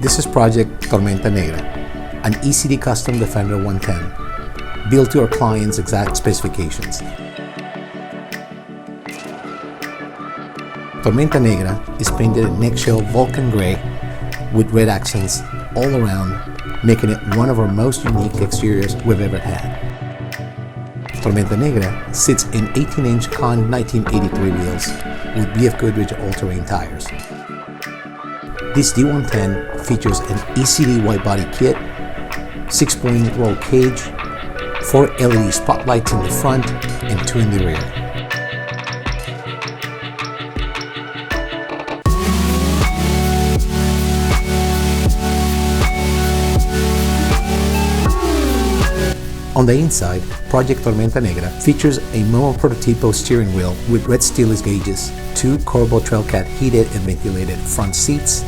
This is Project Tormenta Negra, an E.C.D custom Defender 110, built to our client's exact specifications. Tormenta Negra is painted in eggshell Vulcan gray with red accents all around, making it one of our most unique exteriors we've ever had. Tormenta Negra sits in 18-inch Con 1983 wheels with BF Goodrich all-terrain tires. This D110 features an E.C.D white body kit, 6-point roll cage, 4 LED spotlights in the front and 2 in the rear. On the inside, Project Tormenta Negra features a Momo Prototipo steering wheel with red steel gauges, 2 Corbo Trailcat heated and ventilated front seats,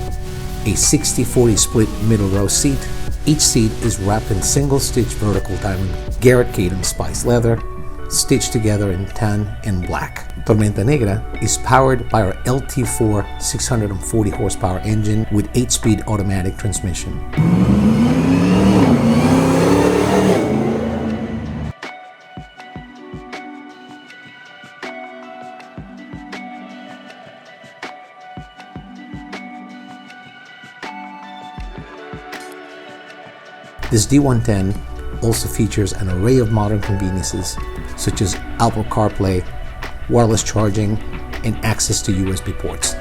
a 60-40 split middle row seat. Each seat is wrapped in single-stitch vertical diamond Garrett Cadence Spice leather, stitched together in tan and black. Tormenta Negra is powered by our LT4 640 horsepower engine with 8-speed automatic transmission. This D110 also features an array of modern conveniences such as Apple CarPlay, wireless charging, and access to USB ports.